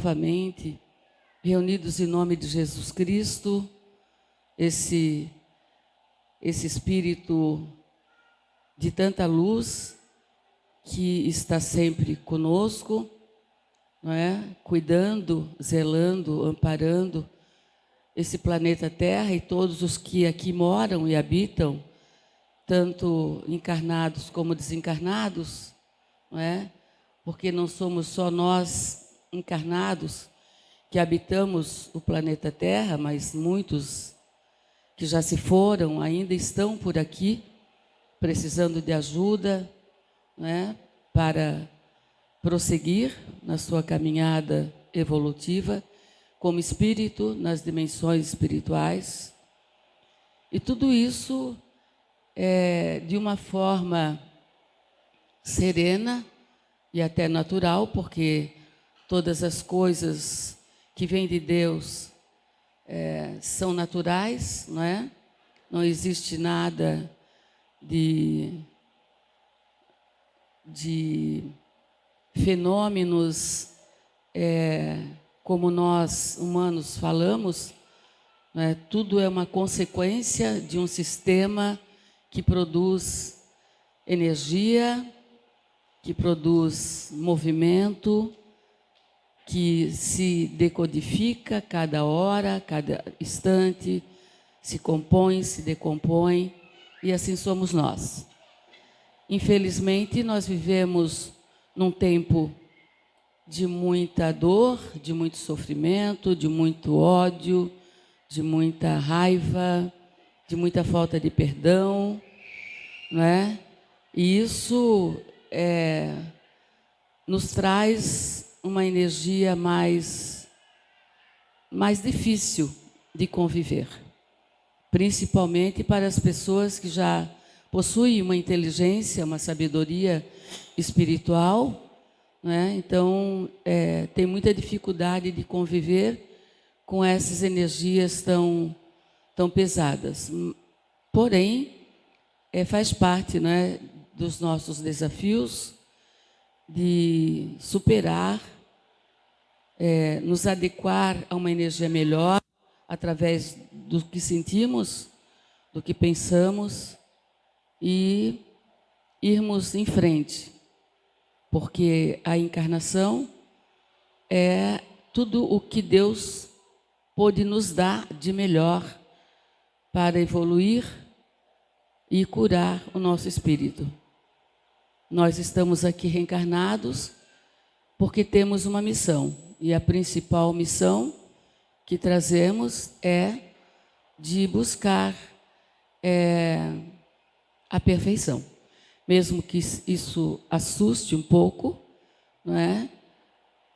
novamente, reunidos em nome de Jesus Cristo, esse Espírito de tanta luz que está sempre conosco, não é? Cuidando, zelando, amparando esse planeta Terra e todos os que aqui moram e habitam, tanto encarnados como desencarnados, não é? Porque não somos só nós encarnados que habitamos o planeta Terra, mas muitos que já se foram ainda estão por aqui, precisando de ajuda, não é? Para prosseguir na sua caminhada evolutiva, como espírito nas dimensões espirituais. E tudo isso de uma forma serena e até natural, porque todas as coisas que vêm de Deus são naturais, não é? Não existe nada de fenômenos como nós humanos falamos, né? Tudo é uma consequência de um sistema que produz energia, que produz movimento, que se decodifica cada hora, cada instante, se compõe, se decompõe, e assim somos nós. Infelizmente, nós vivemos num tempo de muita dor, de muito sofrimento, de muito ódio, de muita raiva, de muita falta de perdão, não é? E isso nos traz uma energia mais difícil de conviver, principalmente para as pessoas que já possuem uma inteligência, uma sabedoria espiritual, né? Então, tem muita dificuldade de conviver com essas energias tão pesadas. Porém, faz parte, né, dos nossos desafios de superar, nos adequar a uma energia melhor, através do que sentimos, do que pensamos, e irmos em frente. Porque a encarnação é tudo o que Deus pôde nos dar de melhor para evoluir e curar o nosso espírito. Nós estamos aqui reencarnados porque temos uma missão. E a principal missão que trazemos é de buscar a perfeição. Mesmo que isso assuste um pouco, não é?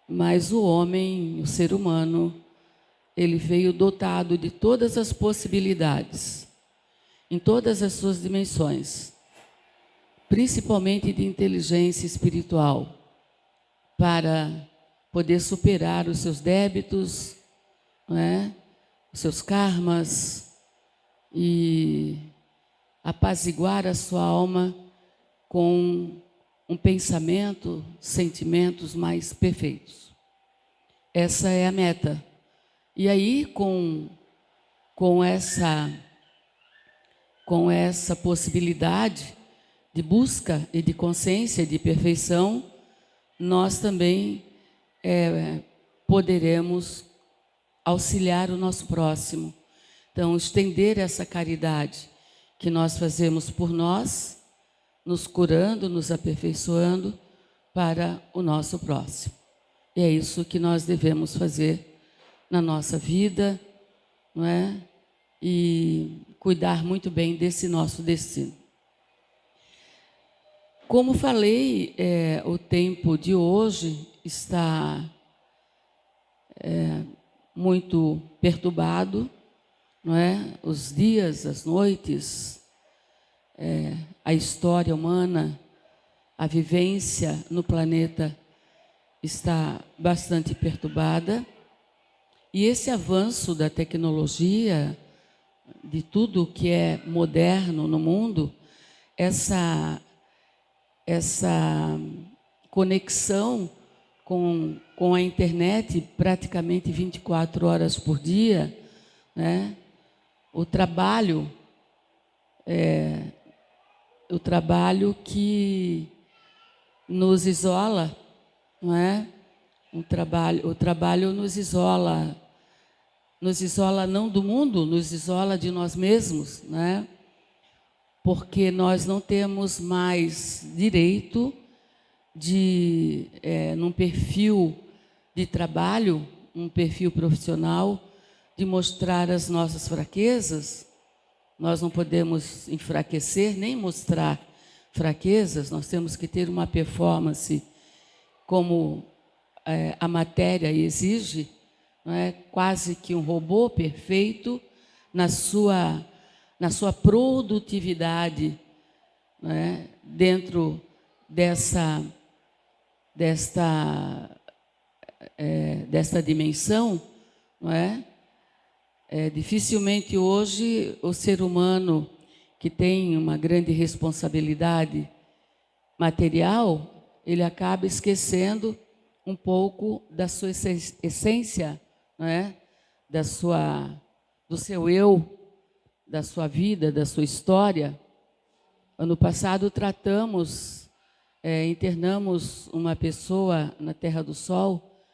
Mas o homem, o ser humano, ele veio dotado de todas as possibilidades, em todas as suas dimensões, principalmente de inteligência espiritual, para poder superar os seus débitos, não é? Os seus karmas, e apaziguar a sua alma com um pensamento, sentimentos mais perfeitos. Essa é a meta. E aí, com essa possibilidade de busca e de consciência de perfeição, nós também poderemos auxiliar o nosso próximo. Então, estender essa caridade que nós fazemos por nós, nos curando, nos aperfeiçoando para o nosso próximo. E é isso que nós devemos fazer na nossa vida, não é? E cuidar muito bem desse nosso destino. Como falei, o tempo de hoje está muito perturbado, não é? Os dias, as noites, a história humana, a vivência no planeta está bastante perturbada. E esse avanço da tecnologia, de tudo que é moderno no mundo, essa conexão com a internet praticamente 24 horas por dia, né? O trabalho que nos isola, não é? O trabalho nos isola não do mundo, nos isola de nós mesmos, né? Porque nós não temos mais direito de, num perfil de trabalho, um perfil profissional, de mostrar as nossas fraquezas. Nós não podemos enfraquecer nem mostrar fraquezas, nós temos que ter uma performance como a matéria exige, não é? Quase que um robô perfeito na sua produtividade, não é? Dentro desta dimensão, não é? Dificilmente hoje o ser humano que tem uma grande responsabilidade material, ele acaba esquecendo um pouco da sua essência, não é? Do seu eu, da sua vida, da sua história. Ano passado internamos uma pessoa na Terra do Sol,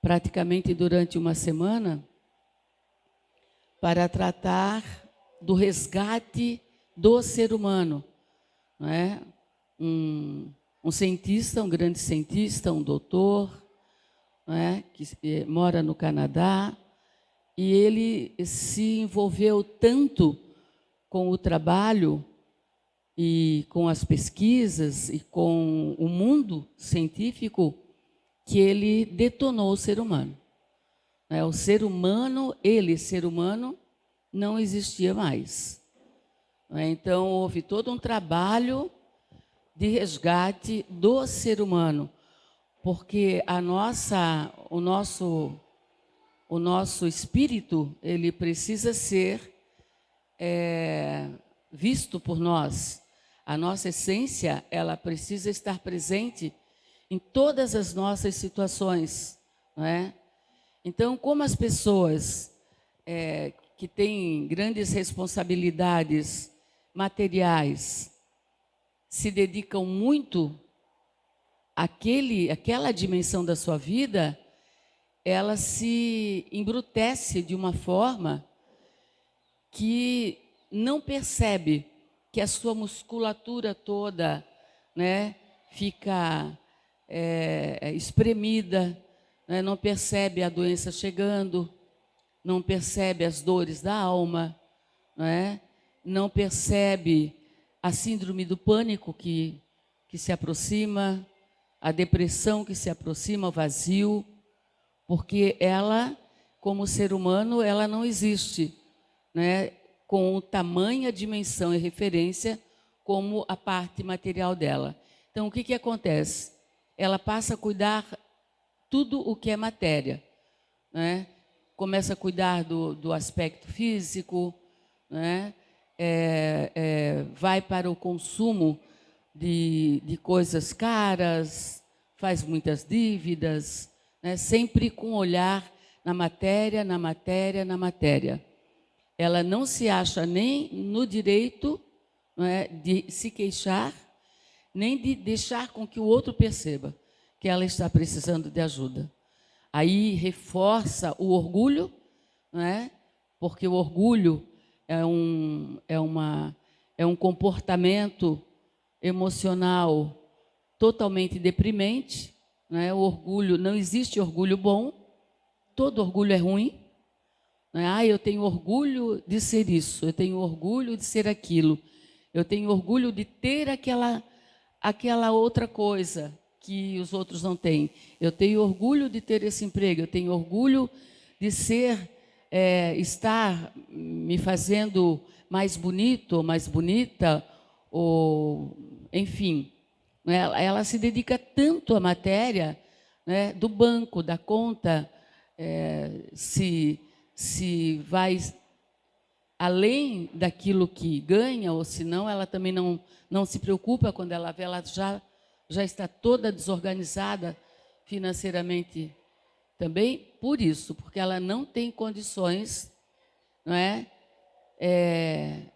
praticamente durante uma semana, para tratar do resgate do ser humano, não é? Um cientista, um grande cientista, um doutor, não é? Que mora no Canadá, e ele se envolveu tanto com o trabalho e com as pesquisas e com o mundo científico que ele detonou o ser humano. O ser humano, ser humano, não existia mais. Então, houve todo um trabalho de resgate do ser humano, porque o nosso espírito, ele precisa ser visto por nós. A nossa essência, ela precisa estar presente em todas as nossas situações, não é? Então, como as pessoas que têm grandes responsabilidades materiais se dedicam muito àquela dimensão da sua vida, ela se embrutece de uma forma que não percebe que a sua musculatura toda, né, fica espremida, né, não percebe a doença chegando, não percebe as dores da alma, né, não percebe a síndrome do pânico que se aproxima, a depressão que se aproxima, o vazio, porque ela, como ser humano, ela não existe, né, com tamanha dimensão e referência como a parte material dela. Então, o que acontece? Ela passa a cuidar tudo o que é matéria, né? Começa a cuidar do aspecto físico, né? Vai para o consumo de coisas caras, faz muitas dívidas, né? Sempre com olhar na matéria, na matéria, na matéria. Ela não se acha nem no direito, não é, de se queixar, nem de deixar com que o outro perceba que ela está precisando de ajuda. Aí reforça o orgulho, não é? Porque o orgulho é um comportamento emocional totalmente deprimente, não é? O orgulho, não existe orgulho bom, todo orgulho é ruim. Eu tenho orgulho de ser isso, eu tenho orgulho de ser aquilo, eu tenho orgulho de ter aquela outra coisa que os outros não têm. Eu tenho orgulho de ter esse emprego, eu tenho orgulho de estar me fazendo mais bonito, ou mais bonita, ou enfim. Ela se dedica tanto à matéria, né, do banco, da conta, se vai além daquilo que ganha, ou se não, ela também não se preocupa quando ela vê, ela já está toda desorganizada, financeiramente também por isso, porque ela não tem condições, não é,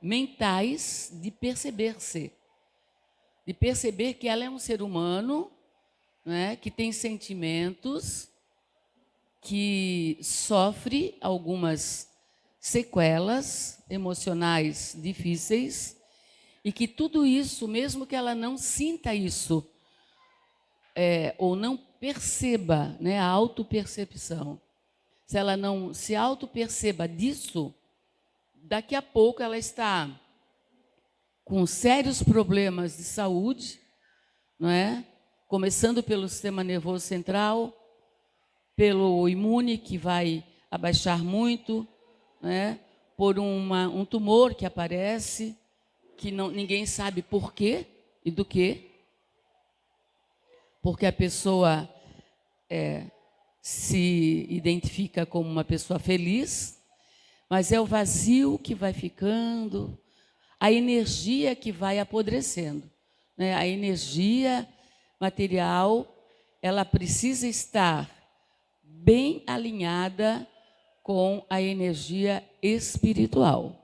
mentais de perceber-se, de perceber que ela é um ser humano, não é, que tem sentimentos, que sofre algumas sequelas emocionais difíceis e que tudo isso, mesmo que ela não sinta isso, ou não perceba, né, a autopercepção, se ela não se autoperceba disso, daqui a pouco ela está com sérios problemas de saúde, não é? Começando pelo sistema nervoso central, pelo imune, que vai abaixar muito, né? Por um tumor que aparece, que ninguém sabe por quê e do quê, porque a pessoa se identifica como uma pessoa feliz, mas é o vazio que vai ficando, a energia que vai apodrecendo, né? A energia material, ela precisa estar bem alinhada com a energia espiritual.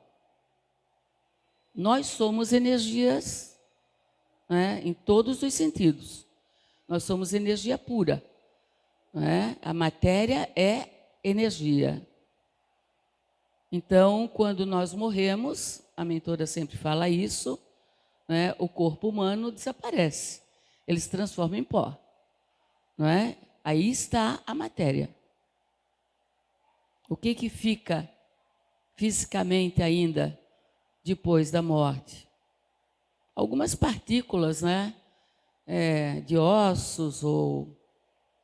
Nós somos energias, né, em todos os sentidos. Nós somos energia pura, né? A matéria é energia. Então, quando nós morremos, a mentora sempre fala isso, né, o corpo humano desaparece. Ele se transforma em pó, não é? Aí está a matéria. O que fica fisicamente ainda depois da morte? Algumas partículas, né, de ossos ou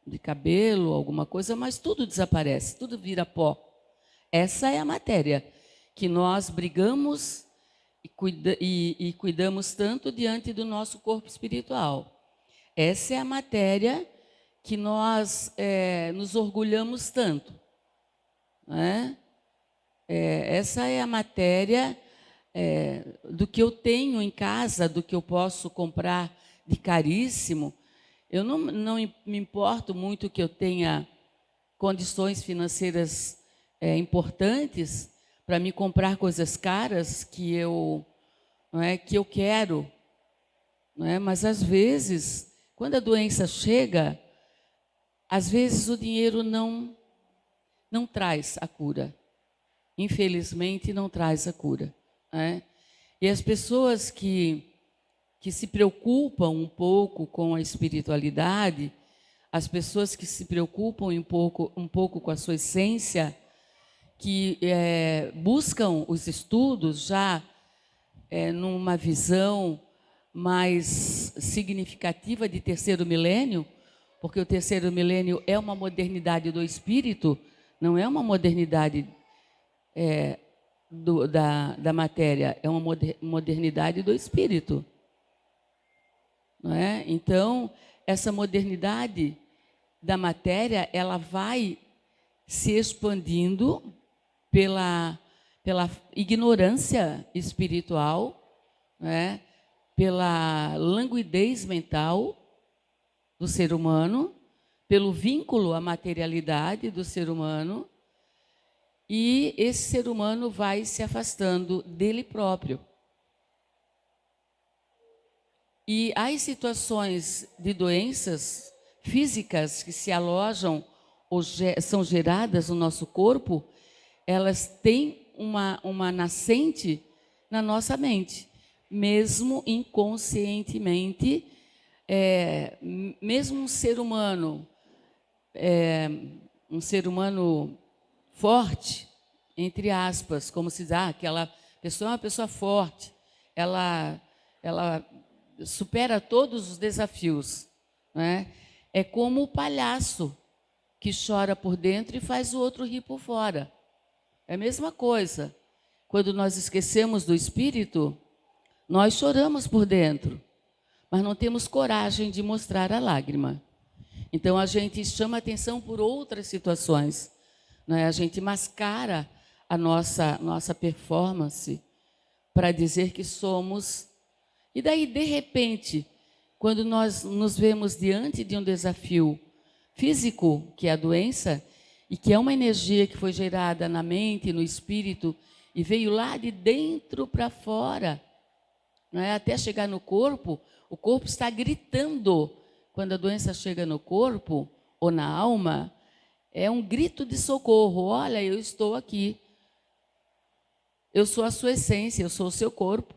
de cabelo, alguma coisa, mas tudo desaparece, tudo vira pó. Essa é a matéria que nós brigamos e cuidamos tanto diante do nosso corpo espiritual. Essa é a matéria que nós nos orgulhamos tanto, né? Essa é a matéria do que eu tenho em casa, do que eu posso comprar de caríssimo. Eu não me importo muito que eu tenha condições financeiras importantes para me comprar coisas caras que eu quero, não é? Mas às vezes, quando a doença chega, às vezes o dinheiro não traz a cura. Infelizmente, não traz a cura, né? E as pessoas que se preocupam um pouco com a espiritualidade, as pessoas que se preocupam um pouco com a sua essência, que buscam os estudos já numa visão mais significativa de terceiro milênio, porque o terceiro milênio é uma modernidade do espírito, não é uma modernidade da matéria, é uma modernidade do espírito, não é? Então, essa modernidade da matéria, ela vai se expandindo pela ignorância espiritual, né? Pela languidez mental do ser humano, pelo vínculo à materialidade do ser humano, e esse ser humano vai se afastando dele próprio. E as situações de doenças físicas que se alojam ou são geradas no nosso corpo, elas têm uma nascente na nossa mente, mesmo inconscientemente. Mesmo um ser humano forte, entre aspas, como se diz, aquela pessoa é uma pessoa forte, ela supera todos os desafios, né? É como o palhaço que chora por dentro e faz o outro rir por fora. É a mesma coisa. Quando nós esquecemos do espírito, nós choramos por dentro, mas não temos coragem de mostrar a lágrima. Então, a gente chama atenção por outras situações, né? A gente mascara a nossa performance para dizer que somos. E daí, de repente, quando nós nos vemos diante de um desafio físico, que é a doença, e que é uma energia que foi gerada na mente, no espírito, e veio lá de dentro para fora, não é? Até chegar no corpo, o corpo está gritando. Quando a doença chega no corpo ou na alma, é um grito de socorro. Olha, eu estou aqui. Eu sou a sua essência, eu sou o seu corpo.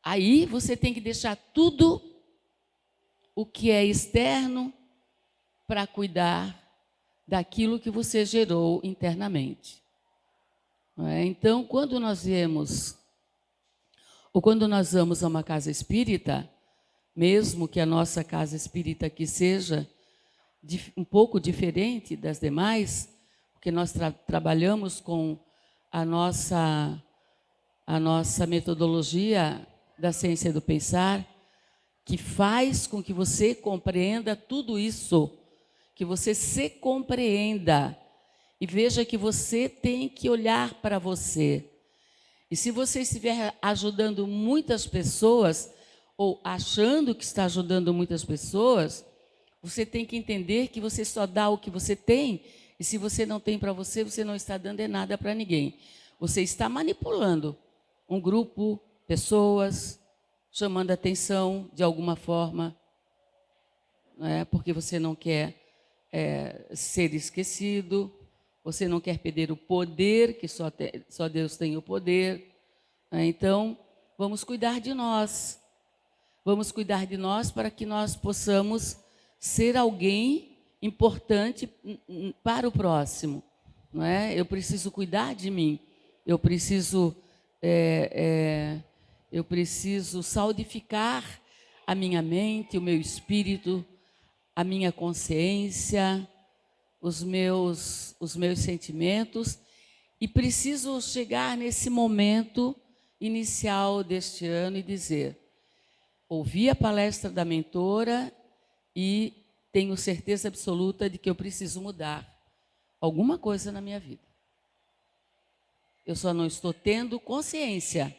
Aí você tem que deixar tudo o que é externo para cuidar daquilo que você gerou internamente. Não é? Então, quando nós viemos, ou quando nós vamos a uma casa espírita, mesmo que a nossa casa espírita aqui seja um pouco diferente das demais, porque nós trabalhamos com a nossa metodologia da ciência do pensar, que faz com que você compreenda tudo isso, que você se compreenda e veja que você tem que olhar para você. E se você estiver ajudando muitas pessoas, ou achando que está ajudando muitas pessoas, você tem que entender que você só dá o que você tem, e se você não tem para você, você não está dando nada para ninguém. Você está manipulando um grupo, pessoas, chamando a atenção de alguma forma, não é? Porque você não quer ser esquecido, você não quer perder o poder, que só Deus tem o poder. Então, vamos cuidar de nós. Vamos cuidar de nós para que nós possamos ser alguém importante para o próximo. Não é? Eu preciso cuidar de mim. Eu preciso saudificar a minha mente, o meu espírito, a minha consciência, os meus sentimentos, e preciso chegar nesse momento inicial deste ano e dizer: ouvi a palestra da mentora e tenho certeza absoluta de que eu preciso mudar alguma coisa na minha vida. Eu só não estou tendo consciência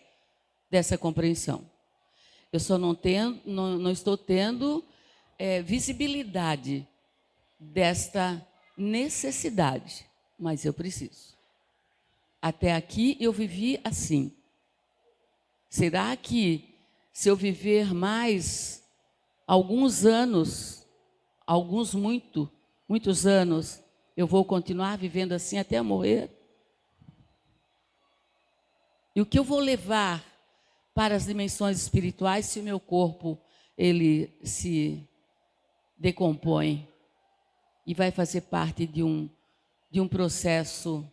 dessa compreensão. Eu só não estou tendo visibilidade desta necessidade, mas eu preciso. Até aqui eu vivi assim. Será que se eu viver mais alguns anos, muitos anos, eu vou continuar vivendo assim até morrer? E o que eu vou levar para as dimensões espirituais se o meu corpo ele se decompõe e vai fazer parte de um processo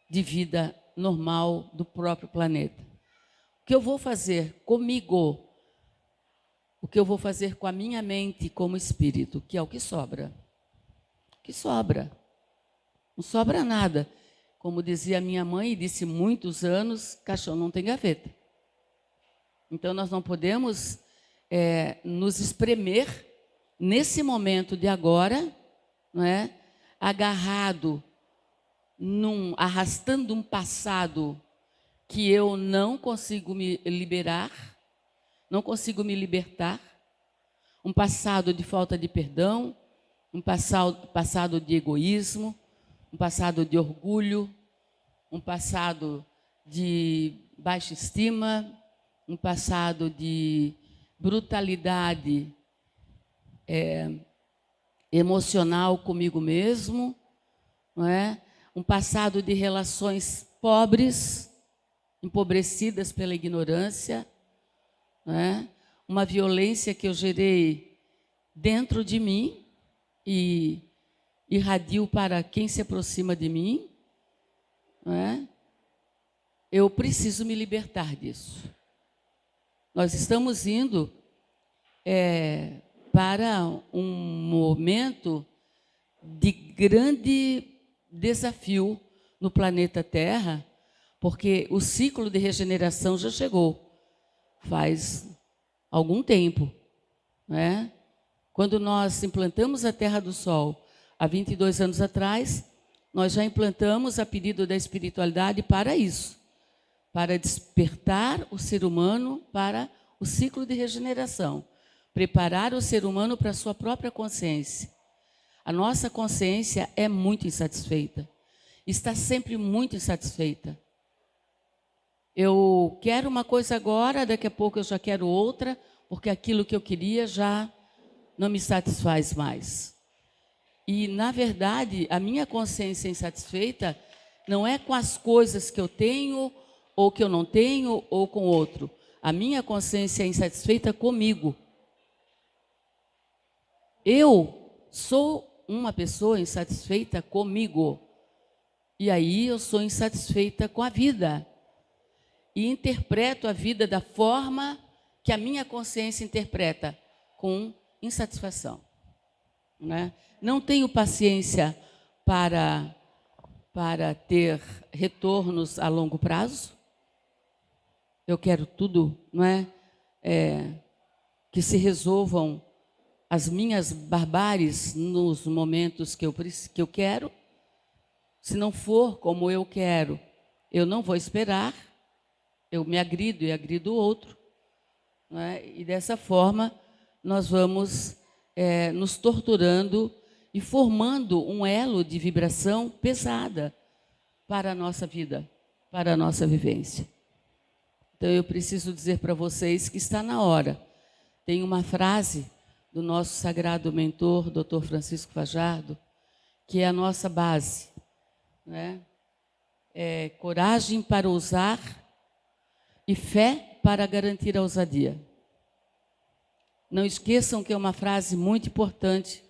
de vida normal do próprio planeta? O que eu vou fazer comigo? O que eu vou fazer com a minha mente como espírito, que é o que sobra? O que sobra? Não sobra nada. Como dizia minha mãe, e disse muitos anos, caixão não tem gaveta. Então, nós não podemos nos espremer nesse momento de agora, não é? Agarrado, arrastando um passado que eu não consigo me liberar, não consigo me libertar, um passado de falta de perdão, um passado de egoísmo, um passado de orgulho, um passado de baixa estima, um passado de brutalidade emocional comigo mesmo, não é? Um passado de relações pobres, empobrecidas pela ignorância, não é? Uma violência que eu gerei dentro de mim e irradio para quem se aproxima de mim, não é? Eu preciso me libertar disso. Nós estamos indo para um momento de grande desafio no planeta Terra, porque o ciclo de regeneração já chegou faz algum tempo, né? Quando nós implantamos a Terra do Sol há 22 anos atrás, nós já implantamos a pedido da espiritualidade para isso, para despertar o ser humano para o ciclo de regeneração. preparar o ser humano para a sua própria consciência. A nossa consciência é muito insatisfeita, está sempre muito insatisfeita. Eu quero uma coisa agora, daqui a pouco eu já quero outra, porque aquilo que eu queria já não me satisfaz mais. E, na verdade, a minha consciência insatisfeita não é com as coisas que eu tenho, ou que eu não tenho, ou com outro. A minha consciência é insatisfeita comigo. Eu sou uma pessoa insatisfeita comigo. E aí eu sou insatisfeita com a vida. E interpreto a vida da forma que a minha consciência interpreta, com insatisfação. Né? Não tenho paciência para ter retornos a longo prazo. Eu quero tudo, não é? Que se resolvam as minhas barbáries nos momentos que eu quero. Se não for como eu quero, eu não vou esperar. Eu me agrido e agrido o outro. Não é? E dessa forma, nós vamos nos torturando e formando um elo de vibração pesada para a nossa vida, para a nossa vivência. Então, eu preciso dizer para vocês que está na hora. Tem uma frase do nosso sagrado mentor, Dr. Francisco Fajardo, que é a nossa base. Né? Coragem para ousar e fé para garantir a ousadia. Não esqueçam que é uma frase muito importante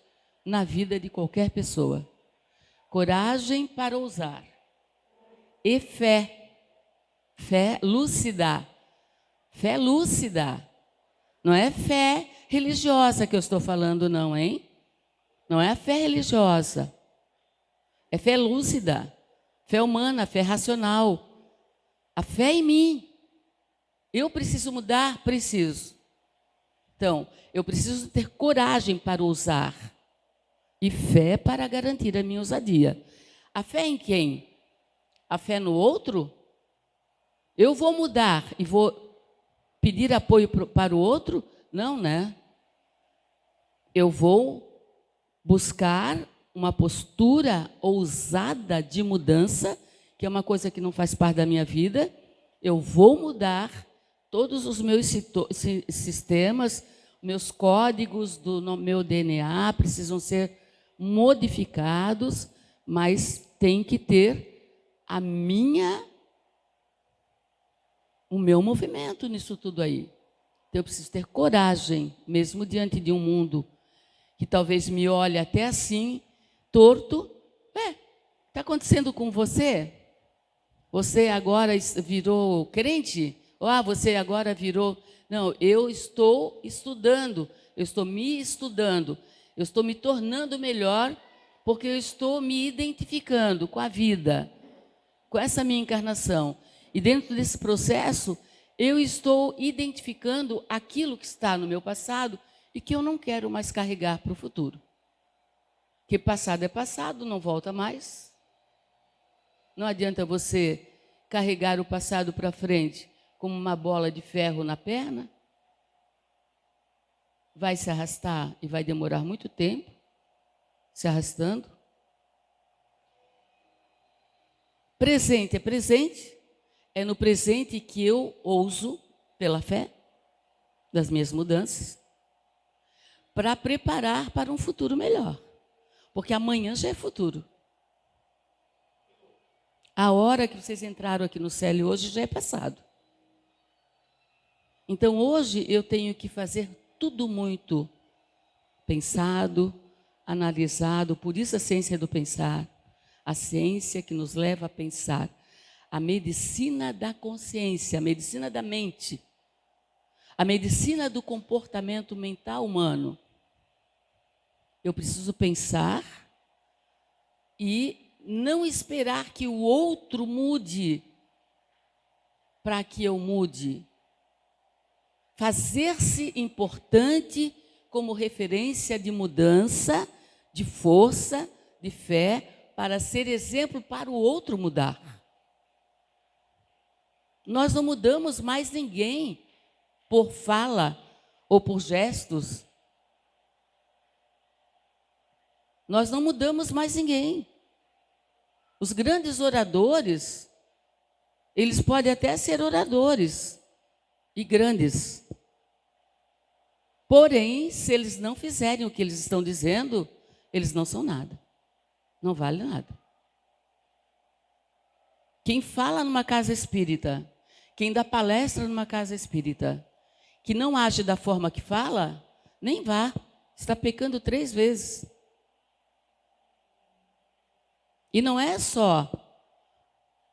na vida de qualquer pessoa. Coragem para ousar e fé. Fé lúcida. Fé lúcida. Não é fé religiosa que eu estou falando, não, hein? Não é a fé religiosa. É fé lúcida. Fé humana, fé racional. A fé em mim. Eu preciso mudar? Preciso. Então, eu preciso ter coragem para ousar e fé para garantir a minha ousadia. A fé em quem? A fé no outro? Eu vou mudar e vou pedir apoio para o outro? Não, né? Eu vou buscar uma postura ousada de mudança, que é uma coisa que não faz parte da minha vida. Eu vou mudar todos os meus sistemas, meus códigos do meu DNA precisam ser modificados, mas tem que ter o meu movimento nisso tudo aí. Então, eu preciso ter coragem, mesmo diante de um mundo que talvez me olhe até assim, torto. Está acontecendo com você? Você agora virou crente? Você agora virou... Não, eu estou estudando, eu estou me estudando, eu estou me tornando melhor, porque eu estou me identificando com a vida, com essa minha encarnação. E dentro desse processo, eu estou identificando aquilo que está no meu passado e que eu não quero mais carregar para o futuro. Porque passado é passado, não volta mais. Não adianta você carregar o passado para frente como uma bola de ferro na perna. Vai se arrastar e vai demorar muito tempo se arrastando. Presente é presente. É no presente que eu ouso, pela fé, das minhas mudanças, para preparar para um futuro melhor. Porque amanhã já é futuro. A hora que vocês entraram aqui no Célio hoje já é passado. Então, hoje eu tenho que fazer tudo muito pensado, analisado. Por isso a ciência do pensar. A ciência que nos leva a pensar. A medicina da consciência, a medicina da mente. A medicina do comportamento mental humano. Eu preciso pensar e não esperar que o outro mude para que eu mude. Fazer-se importante como referência de mudança, de força, de fé, para ser exemplo para o outro mudar. Nós não mudamos mais ninguém por fala ou por gestos, nós não mudamos mais ninguém. Os grandes oradores, eles podem até ser oradores e grandes. Porém, se eles não fizerem o que eles estão dizendo, eles não são nada. Não vale nada. Quem fala numa casa espírita, quem dá palestra numa casa espírita, que não age da forma que fala, nem vá. Está pecando 3 vezes. E não é só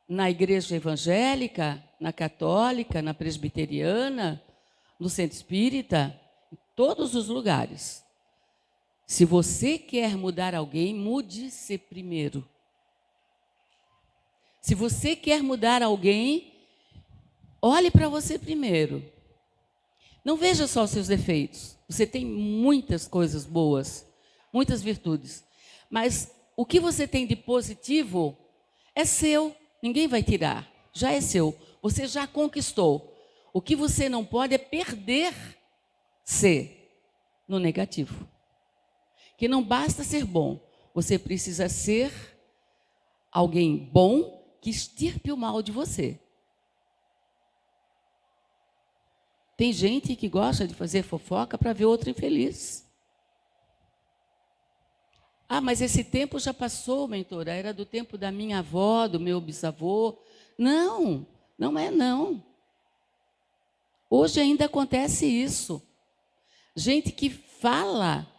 na igreja evangélica, na católica, na presbiteriana, no centro espírita, em todos os lugares. Se você quer mudar alguém, mude-se primeiro. Se você quer mudar alguém, olhe para você primeiro. Não veja só os seus defeitos. Você tem muitas coisas boas, muitas virtudes. Mas o que você tem de positivo é seu. Ninguém vai tirar. Já é seu. Você já conquistou. O que você não pode é perder-se no negativo. Que não basta ser bom. Você precisa ser alguém bom que extirpe o mal de você. Tem gente que gosta de fazer fofoca para ver outro infeliz. Ah, mas esse tempo já passou, mentora. Era do tempo da minha avó, do meu bisavô. Não, não é não. Hoje ainda acontece isso. Gente que fala,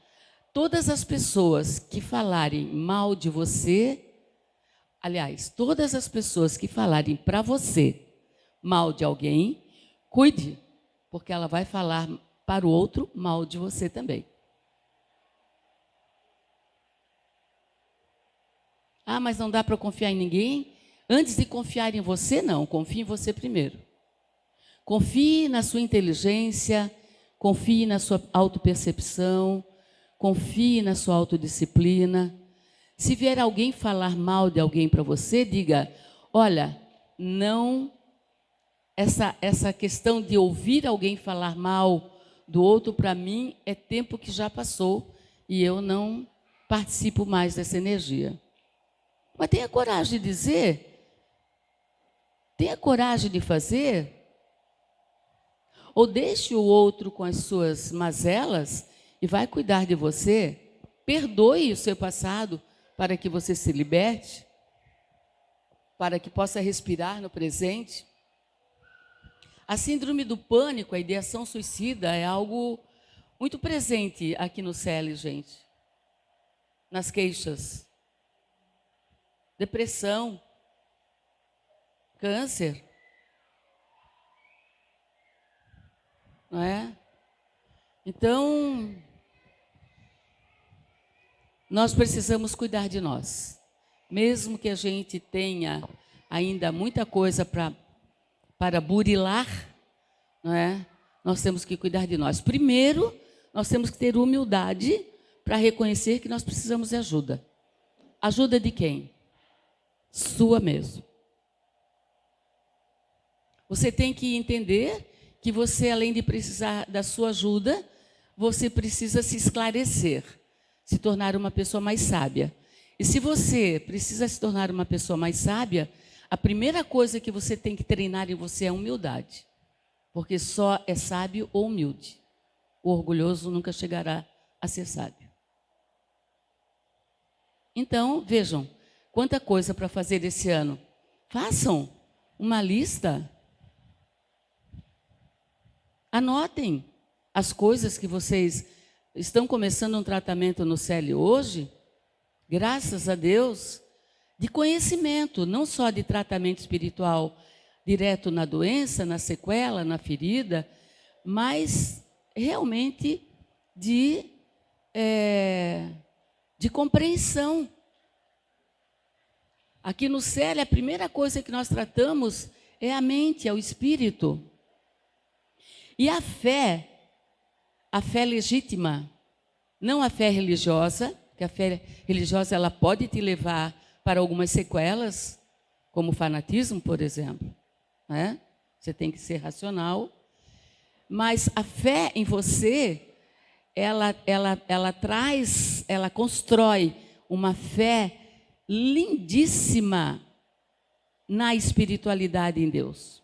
todas as pessoas que falarem mal de você, aliás, todas as pessoas que falarem para você mal de alguém, cuide, porque ela vai falar para o outro mal de você também. Ah, mas não dá para confiar em ninguém? Antes de confiar em você, não. Confie em você primeiro. Confie na sua inteligência, confie na sua autopercepção, confie na sua autodisciplina. Se vier alguém falar mal de alguém para você, diga, olha, não, essa questão de ouvir alguém falar mal do outro, para mim, é tempo que já passou e eu não participo mais dessa energia. Mas tenha coragem de dizer, tenha coragem de fazer, ou deixe o outro com as suas mazelas e vai cuidar de você. Perdoe o seu passado para que você se liberte, para que possa respirar no presente. A síndrome do pânico, a ideação suicida, é algo muito presente aqui no CEL, gente. Nas queixas. Depressão, câncer, não é? Então, nós precisamos cuidar de nós. Mesmo que a gente tenha ainda muita coisa para burilar, não é? Nós temos que cuidar de nós. Primeiro, nós temos que ter humildade para reconhecer que nós precisamos de ajuda. Ajuda de quem? Sua mesmo. Você tem que entender que você, além de precisar da sua ajuda, você precisa se esclarecer, se tornar uma pessoa mais sábia. E se você precisa se tornar uma pessoa mais sábia, a primeira coisa que você tem que treinar em você é a humildade. Porque só é sábio ou humilde. O orgulhoso nunca chegará a ser sábio. Então, vejam, quanta coisa para fazer esse ano. Façam uma lista. Anotem as coisas que vocês estão começando um tratamento no CEL hoje, graças a Deus, de conhecimento, não só de tratamento espiritual direto na doença, na sequela, na ferida, mas realmente de compreensão. Aqui no CEL, a primeira coisa que nós tratamos é a mente, é o espírito. E a fé legítima, não a fé religiosa, que a fé religiosa ela pode te levar para algumas sequelas, como o fanatismo, por exemplo. Né? Você tem que ser racional. Mas a fé em você, ela constrói uma fé lindíssima na espiritualidade em Deus.